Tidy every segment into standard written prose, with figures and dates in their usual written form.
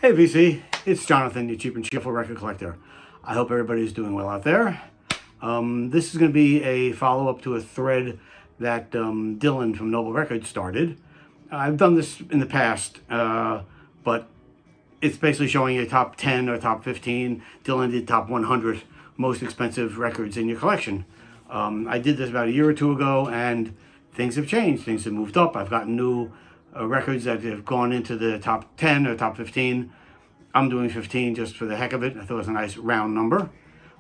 Hey VC, it's Jonathan, your cheap and cheerful record collector. I hope everybody's doing well out there. This is going to be a follow-up to a thread that Dylan from Noble Records started. I've done this in the past, but it's basically showing you top 10 or top 15. Dylan did top 100 most expensive records in your collection. I did this about a year or two ago, and things have changed. Things have moved up. I've gotten new records that have gone into the top 10 or top 15. I'm doing 15 just for the heck of it. I thought it was a nice round number.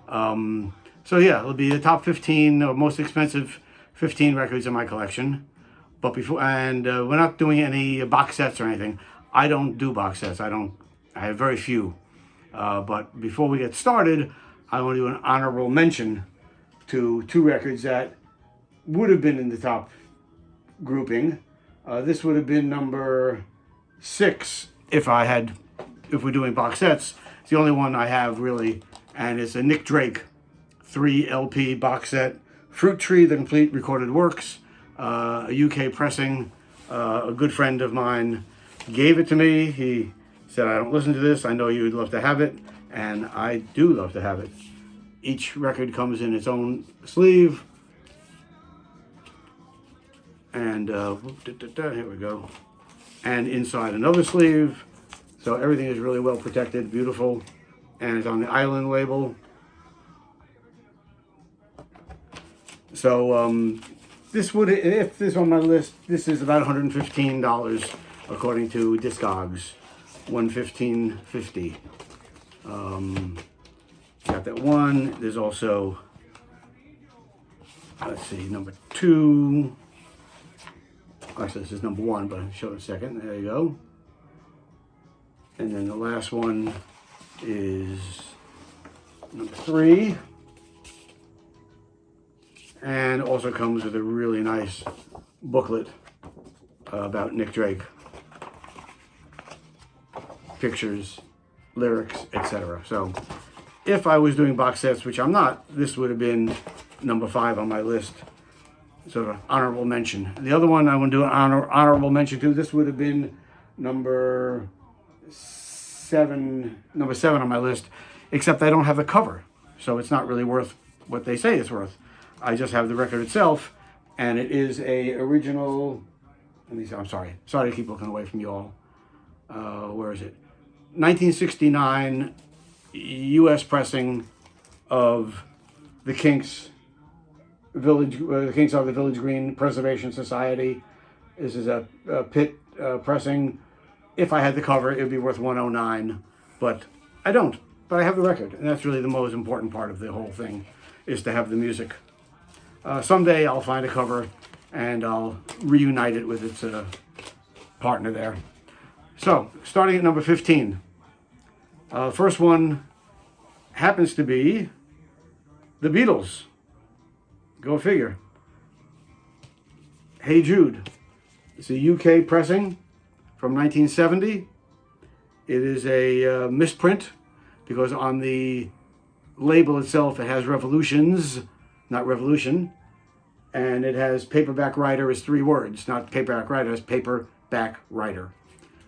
So yeah, it'll be the top 15 or most expensive 15 records in my collection. But before, and we're not doing any box sets or anything. I don't do box sets. I have very few. But before we get started, I want to do an honorable mention to two records that would have been in the top grouping. This would have been number 6 if we're doing box sets. It's the only one I have really, and it's a Nick Drake 3 LP box set, Fruit Tree: The Complete Recorded Works, a UK pressing. A good friend of mine gave it to me. He said, "I don't listen to this. I know you'd love to have it," and I do love to have it. Each record comes in its own sleeve. And here we go. And inside another sleeve. So everything is really well protected, beautiful. And it's on the Island label. So this would, if this is on my list, this is about $115 according to Discogs. $115.50. Got that one. There's also, let's see, number 2. Actually, this is number 1, but I'll show it in a second. There you go. And then the last one is number 3. And also comes with a really nice booklet about Nick Drake. Pictures, lyrics, etc. So if I was doing box sets, which I'm not, this would have been number 5 on my list. Sort of honorable mention. The other one I want to do an honorable mention to. This would have been number 7 on my list, except I don't have the cover, so it's not really worth what they say it's worth. I just have the record itself, and it is a original. Let me see. I'm sorry to keep looking away from you all. Where is it? 1969 U.S. pressing of the Kinks. The Kinks of the Village Green Preservation Society. This is a pit pressing. If I had the cover, it would be worth $109, but I don't. But I have the record, and that's really the most important part of the whole thing, is to have the music. Someday I'll find a cover, and I'll reunite it with its partner there. So, starting at number 15. First one happens to be the Beatles. Go figure. Hey Jude. It's a UK pressing from 1970. It is a misprint because on the label itself it has Revolutions, not Revolution. And it has paperback writer as 3 words, not paperback writer, as paperback writer.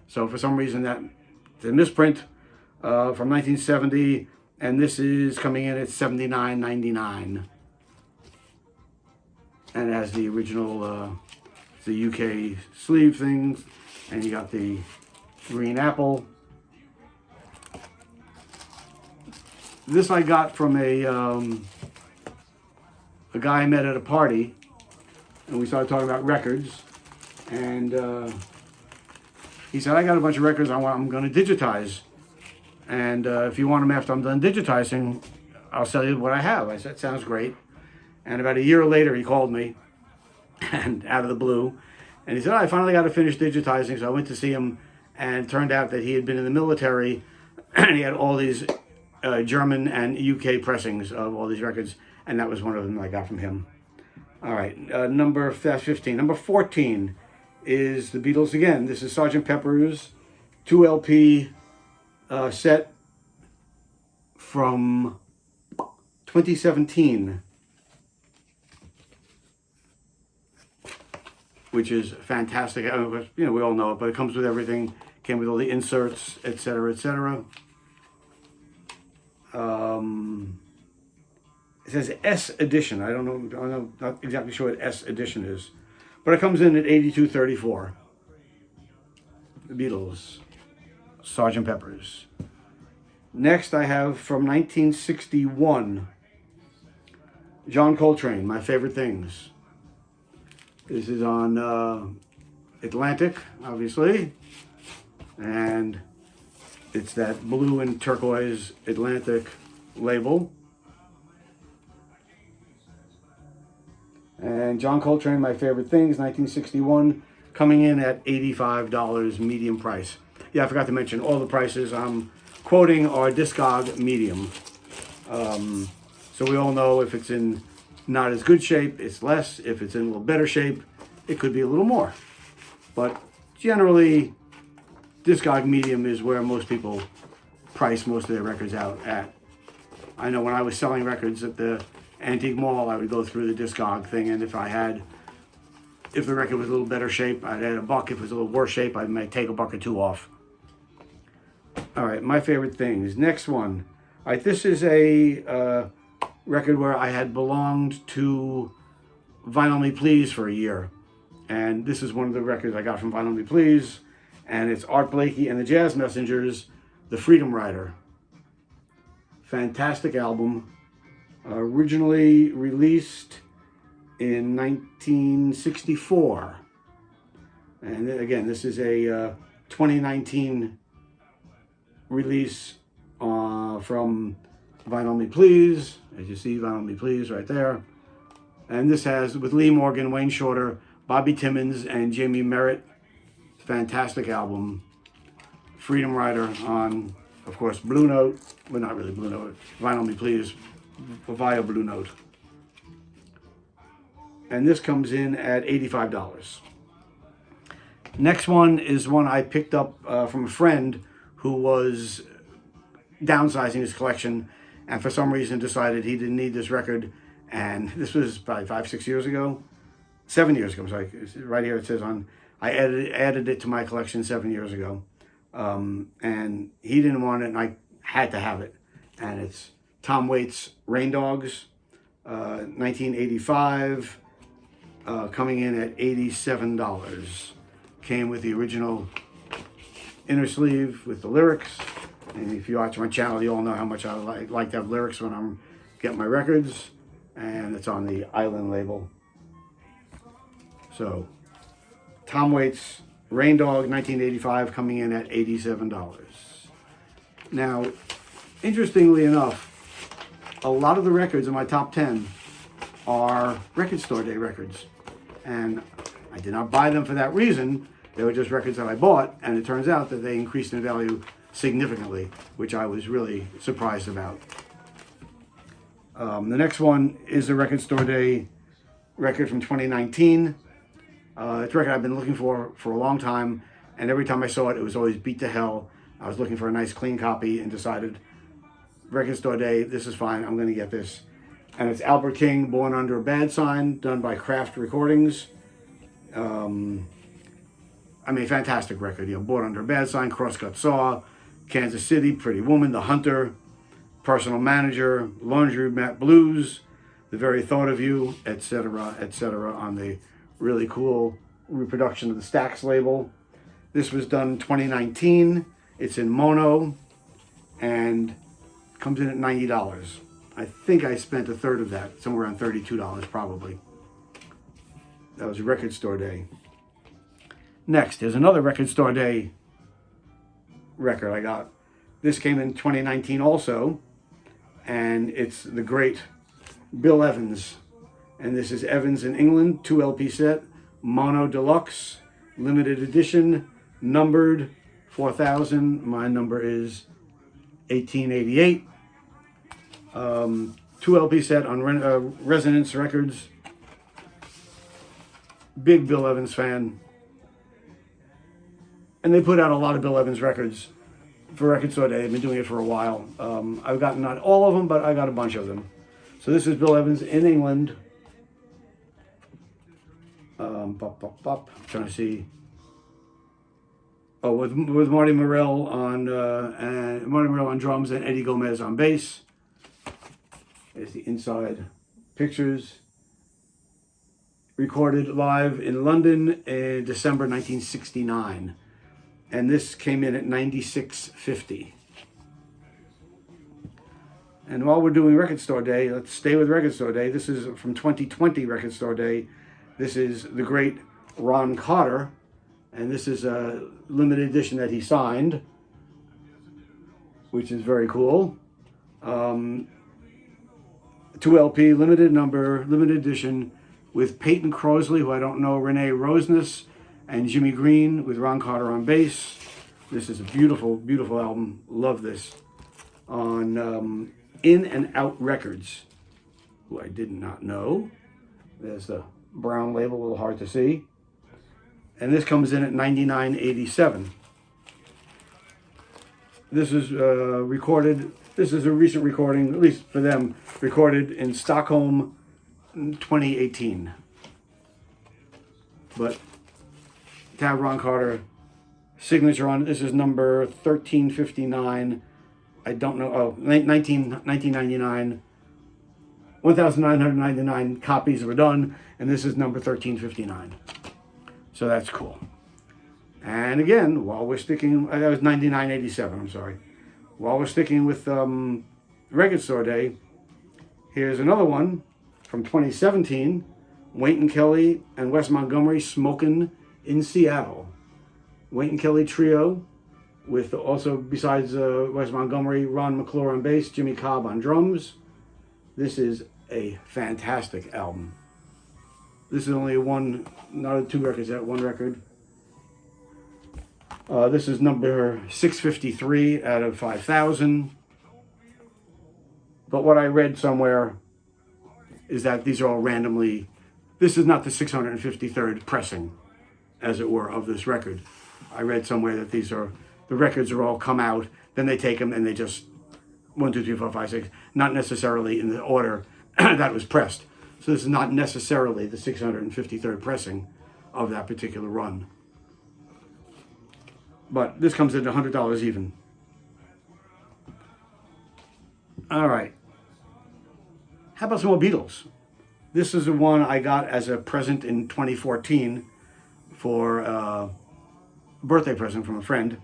So for some reason that's a misprint from 1970, and this is coming in at $79.99. And it has the original, the UK sleeve things, and you got the green apple. This I got from a guy I met at a party, and we started talking about records, and he said, "I got a bunch of records I'm going to digitize, and if you want them after I'm done digitizing, I'll sell you what I have." I said, "Sounds great." And about a year later, he called me, and out of the blue, and he said, "I finally got to finish digitizing." So I went to see him, and it turned out that he had been in the military, and he had all these German and UK pressings of all these records, and that was one of them I got from him. All right, number 15. Number 14 is the Beatles again. This is Sgt. Pepper's 2 LP set from 2017. Which is fantastic. We all know it, but it comes with everything. Came with all the inserts, etc., etc. It says S edition. I don't know. I'm not exactly sure what S edition is, but it comes in at $82.34. The Beatles, Sgt. Pepper's. Next, I have from 1961, John Coltrane, My Favorite Things. This is on Atlantic, obviously, and it's that blue and turquoise Atlantic label. And John Coltrane, My Favorite Things, 1961, coming in at $85 medium price. Yeah, I forgot to mention all the prices I'm quoting are Discog medium. So we all know if it's in not as good shape, it's less. If it's in a little better shape, it could be a little more. But generally, Discog medium is where most people price most of their records out at. I know when I was selling records at the Antique Mall, I would go through the Discog thing, and if the record was a little better shape, I'd add $1. If it was a little worse shape, I might take $1 or $2 off. All right, My Favorite Things. Next one. All right, this is a record where I had belonged to Vinyl Me Please for a year. And this is one of the records I got from Vinyl Me Please. And it's Art Blakey and the Jazz Messengers, The Freedom Rider. Fantastic album. Originally released in 1964. And again, this is a 2019 release from Vinyl Me Please. As you see, Vinyl Me Please right there. And this has, with Lee Morgan, Wayne Shorter, Bobby Timmons, and Jamie Merritt. Fantastic album. Freedom Rider on, of course, Blue Note. Well, not really Blue Note. Vinyl Me Please via Blue Note. And this comes in at $85. Next one is one I picked up from a friend who was downsizing his collection and for some reason decided he didn't need this record. And this was probably 5-6 years ago. 7 years ago, I'm sorry. Right here it says I added it to my collection 7 years ago. And he didn't want it and I had to have it. And it's Tom Waits' Rain Dogs, 1985, coming in at $87. Came with the original inner sleeve with the lyrics. And if you watch my channel, you all know how much I like to have lyrics when I'm getting my records. And it's on the Island label. So, Tom Waits' Rain Dog, 1985, coming in at $87. Now, interestingly enough, a lot of the records in my top 10 are Record Store Day records. And I did not buy them for that reason. They were just records that I bought, and it turns out that they increased in value significantly, which I was really surprised about. The next one is the Record Store Day record from 2019. It's a record I've been looking for a long time, and every time I saw it, it was always beat to hell. I was looking for a nice clean copy and decided, Record Store Day, this is fine, I'm going to get this. And it's Albert King, Born Under a Bad Sign, done by Craft Recordings. Fantastic record. Born Under a Bad Sign, Crosscut Saw, Kansas City, Pretty Woman, The Hunter, Personal Manager, Laundromat Blues, The Very Thought of You, etc., etc., on the really cool reproduction of the Stax label. This was done in 2019. It's in mono and comes in at $90. I think I spent a third of that, somewhere around $32 probably. That was Record Store Day. Next, there's another Record Store Day record I got. This came in 2019 also, and it's the great Bill Evans. And this is Evans in England, 2 LP set, mono deluxe, limited edition, numbered 4000. My number is 1888. 2 LP set on Resonance Records. Big Bill Evans fan. And they put out a lot of Bill Evans records for Record Store Day. They've been doing it for a while. I've gotten not all of them, but I got a bunch of them. So this is Bill Evans in England. I'm trying to see. with Marty Morell on drums and Eddie Gomez on bass. There's the inside pictures. Recorded live in London in December 1969. And this came in at 96.50. And while we're doing Record Store Day, let's stay with Record Store Day. This is from 2020 Record Store Day. This is the great Ron Carter. And this is a limited edition that he signed, which is very cool. 2LP, limited edition, with Peyton Crosley, who I don't know, Renee Roseness, and Jimmy Green, with Ron Carter on bass. This is a beautiful, beautiful album. Love this. On In and Out Records, who I did not know. There's the brown label, a little hard to see. And this comes in at $99.87. This is recorded. This is a recent recording, at least for them, recorded in Stockholm in 2018. But to have Ron Carter signature on it, this is number 1359. I don't know. Oh, 1999. 1,999 copies were done, and this is number 1359. So that's cool. And again, while we're sticking, that was $99.87, I'm sorry. While we're sticking with Record Store Day, here's another one from 2017. Wynton Kelly and Wes Montgomery, Smokin' in Seattle. Wynton Kelly Trio, with also, besides Wes Montgomery, Ron McClure on bass, Jimmy Cobb on drums. This is a fantastic album. This is only one, not two records, that one record. This is number 653 out of 5,000. But what I read somewhere is that these are all randomly, this is not the 653rd pressing, as it were, of this record. I read somewhere that these are, the records are all come out, then they take them and they just 1, 2, 3, 4, 5, 6, not necessarily in the order that was pressed. So this is not necessarily the 653rd pressing of that particular run. But this comes in at $100 even. All right. How about some more Beatles? This is the one I got as a present in 2014 for a birthday present from a friend.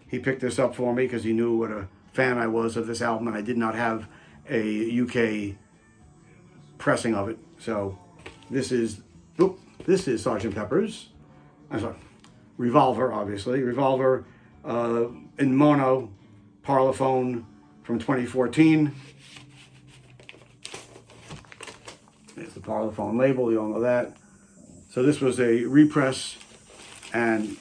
He picked this up for me because he knew what a fan I was of this album, and I did not have a UK pressing of it. So this is Sgt. Pepper's. I'm sorry, Revolver, obviously. Revolver in mono, Parlophone from 2014. There's the Parlophone label, you all know that. So this was a repress and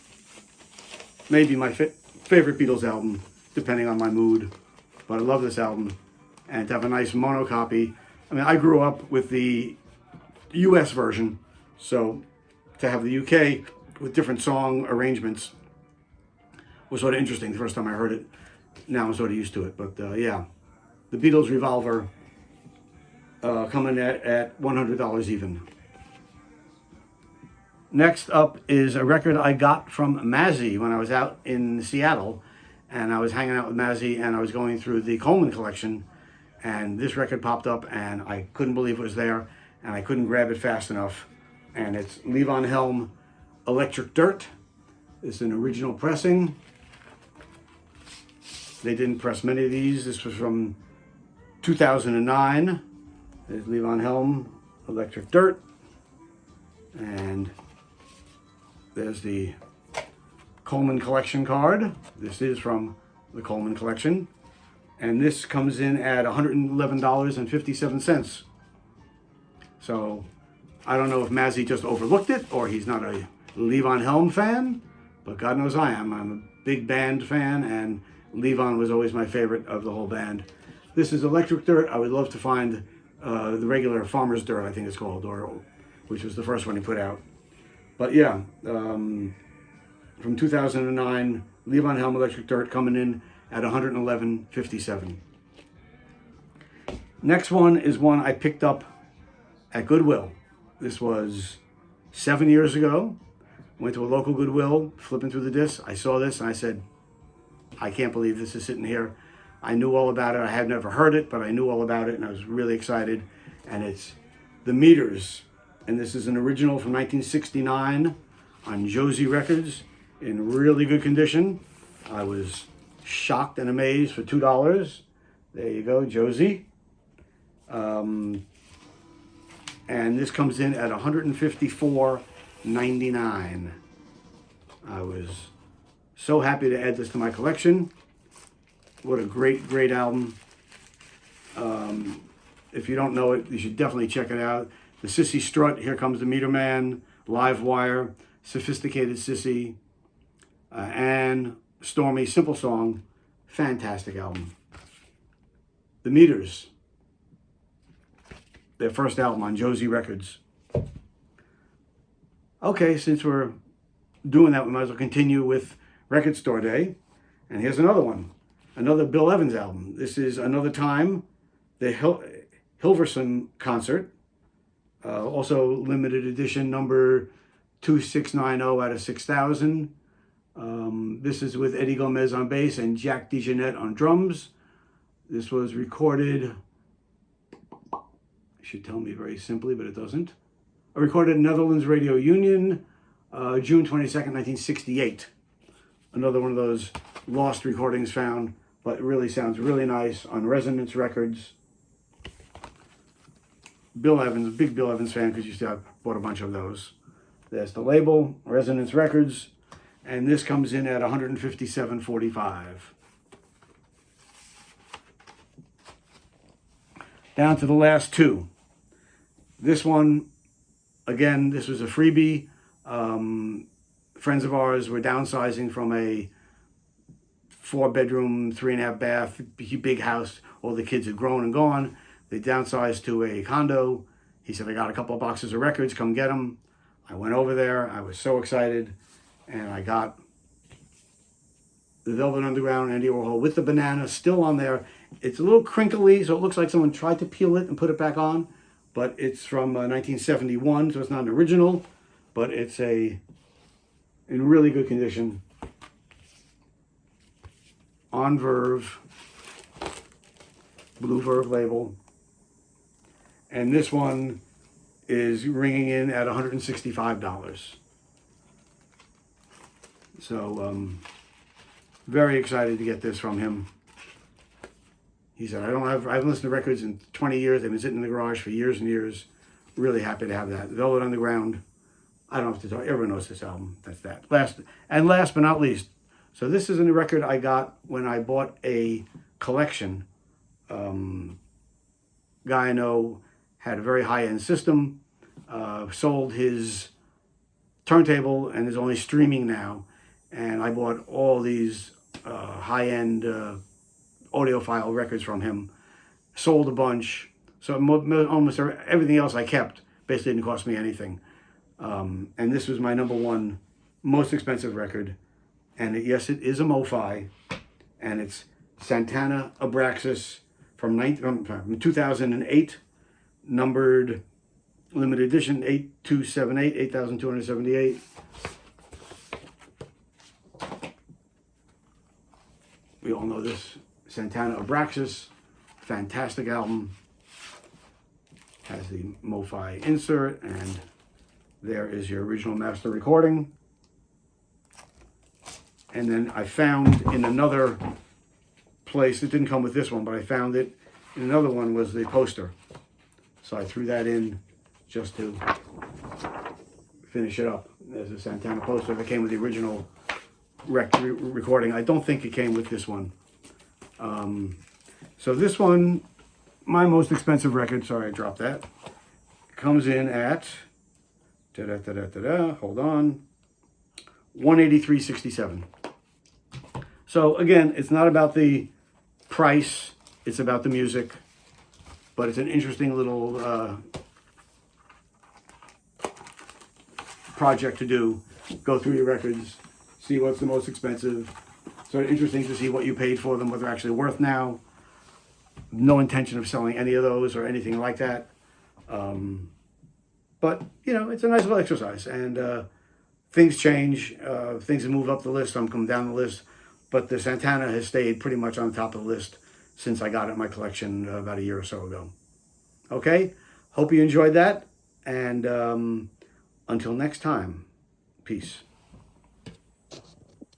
maybe my favorite Beatles album, depending on my mood. But I love this album. And to have a nice mono copy. I mean, I grew up with the US version, so to have the UK with different song arrangements was sort of interesting the first time I heard it. Now I'm sort of used to it, but yeah. The Beatles Revolver coming at $100 even. Next up is a record I got from Mazzy when I was out in Seattle, and I was hanging out with Mazzy and I was going through the Coleman collection, and this record popped up and I couldn't believe it was there, and I couldn't grab it fast enough. And it's Levon Helm, Electric Dirt. It's an original pressing. They didn't press many of these. This was from 2009. There's Levon Helm, Electric Dirt. And there's the Coleman collection card. This is from the Coleman collection. And this comes in at $111.57. So I don't know if Mazzy just overlooked it or he's not a Levon Helm fan, but God knows I am. I'm a big band fan, and Levon was always my favorite of the whole band. This is Electric Dirt. I would love to find the regular Farmer's Dirt, I think it's called, or which was the first one he put out. But yeah, from 2009, Levon Helm, Electric Dirt, coming in at $111.57. Next one is one I picked up at Goodwill. This was 7 years ago Went to a local Goodwill, flipping through the discs. I saw this and I said, I can't believe this is sitting here. I knew all about it. I had never heard it, but I knew all about it and I was really excited. And it's The Meters. And this is an original from 1969 on Josie Records in really good condition. I was shocked and amazed for $2. There you go, Josie. And this comes in at $154.99. I was so happy to add this to my collection. What a great, great album. If you don't know it, you should definitely check it out. The Sissy Strut, Here Comes the Meter Man, Live Wire, Sophisticated Sissy, and Stormy, Simple Song. Fantastic album. The Meters, their first album on Josie Records. Okay, since we're doing that, we might as well continue with Record Store Day. And here's another one, another Bill Evans album. This is Another Time, the Hilversum concert. Also limited edition number 2690 out of 6,000. This is with Eddie Gomez on bass and Jack DeJohnette on drums. This was recorded, it should tell me very simply, but it doesn't. Recorded at Netherlands Radio Union, June 22nd, 1968. Another one of those lost recordings found, but it really sounds really nice on Resonance Records. Bill Evans, big Bill Evans fan because I bought a bunch of those. There's the label, Resonance Records, and this comes in at $157.45. Down to the last two. This one, again, this was a freebie. Friends of ours were downsizing from a 4-bedroom, 3.5 bath, big house. All the kids had grown and gone. They downsized to a condo. He said, I got a couple of boxes of records, come get them. I went over there. I was so excited. And I got the Velvet Underground, Andy Warhol with the banana still on there. It's a little crinkly, so it looks like someone tried to peel it and put it back on. But it's from 1971, so it's not an original. But it's in really good condition. On Verve, Blue Verve label. And this one is ringing in at $165. So, very excited to get this from him. He said, I haven't listened to records in 20 years. They've been sitting in the garage for years and years. Really happy to have that. Velvet Underground. I don't have to talk. Everyone knows this album. That's that. Last but not least. So this is a record I got when I bought a collection. Guy I know had a very high-end system, sold his turntable, and is only streaming now. And I bought all these high-end audiophile records from him, sold a bunch. So almost everything else I kept basically didn't cost me anything. And this was my number one most expensive record. And yes, it is a MoFi. And it's Santana Abraxas from 2008, numbered limited edition 8278, 8278. We all know this. Santana Abraxas, fantastic album. Has the MoFi insert, and there is your original master recording. And then I found in another place, it didn't come with this one, but I found it in another one, was the poster. So I threw that in just to finish it up. There's a Santana poster that came with the original recording. I don't think it came with this one. So this one, my most expensive record, sorry I dropped that, comes in at, hold on, $183.67. So again, it's not about the price, it's about the music, but it's an interesting little project to do. Go through your records, see what's the most expensive. Sort of interesting to see what you paid for them, what they're actually worth now. No intention of selling any of those or anything like that. But, you know, it's a nice little exercise. And things change. Things have moved up the list. Some come down the list. But the Santana has stayed pretty much on top of the list since I got it in my collection about a year or so ago. Okay? Hope you enjoyed that. And until next time, peace.